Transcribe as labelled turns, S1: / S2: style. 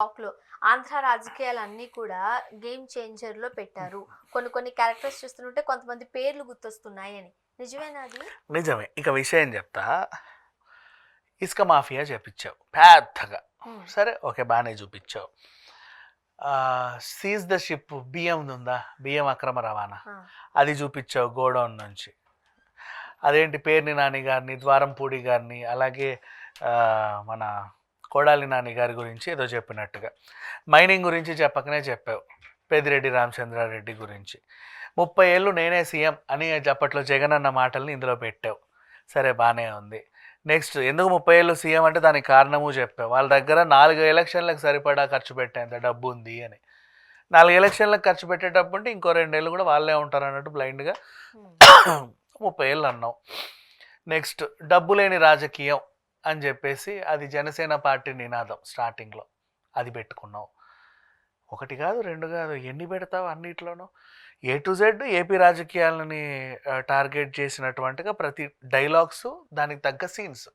S1: టాక్‌లో ఆంధ్ర రాజకీయాలన్నీ కూడా గేమ్ చేంజర్‌లో పెట్టారు. కొన్ని కొన్ని క్యారెక్టర్స్ చూస్తుంటే కొంతమంది పేర్లు గుర్తొస్తున్నాయని. నిజమేనా అది?
S2: నిజమే. ఇక విషయం చెప్తా. ఇసుక మాఫియా చేపిచ్చావు పెద్దగా.
S1: హ్మ్.
S2: సరే ఓకే బాగానే చూపించావు. సీజ్ ద షిప్ బియ్యం ఉందా, బియ్యం అక్రమ రవాణా,
S1: ఆ!
S2: అది చూపించావు గోడౌన్ నుంచి. అదేంటి పేర్ని నాని గారిని, ద్వారంపూడి గారిని, అలాగే మన కొడాలి నాని గారి గురించి ఏదో చెప్పినట్టుగా. మైనింగ్ గురించి చెప్పకనే చెప్పావు, పెద్దిరెడ్డి రామచంద్రారెడ్డి గురించి. 30 ఏళ్ళు నేనే సీఎం అని అప్పట్లో జగన్ అన్న మాటల్ని ఇందులో పెట్టావు. సరే బాగానే ఉంది. నెక్స్ట్ ఎందుకు 30 ఏళ్ళు సీఎం అంటే దానికి కారణము చెప్పావు. వాళ్ళ దగ్గర 4 ఎలక్షన్లకు సరిపడా ఖర్చు పెట్టేంత డబ్బు ఉంది అని. 4 ఎలక్షన్లకు ఖర్చు పెట్టేటప్పుడు ఇంకో 2 ఏళ్ళు కూడా వాళ్ళే ఉంటారు అన్నట్టు బ్లైండ్గా
S1: హ్మ్.
S2: 30 ఏళ్ళు అన్నావు. నెక్స్ట్ డబ్బు లేని రాజకీయం అని చెప్పేసి అది జనసేన పార్టీ నినాదం స్టార్టింగ్లో, అది పెట్టుకున్నావు. ఒకటి కాదు రెండు కాదు, ఎన్ని పెడతావు అన్నిట్లోనూ. A to Z AP రాజకీయాలని target చేసినటువంటిగా ప్రతి డైలాగ్స్, దానికి తగ్గ సీన్స్.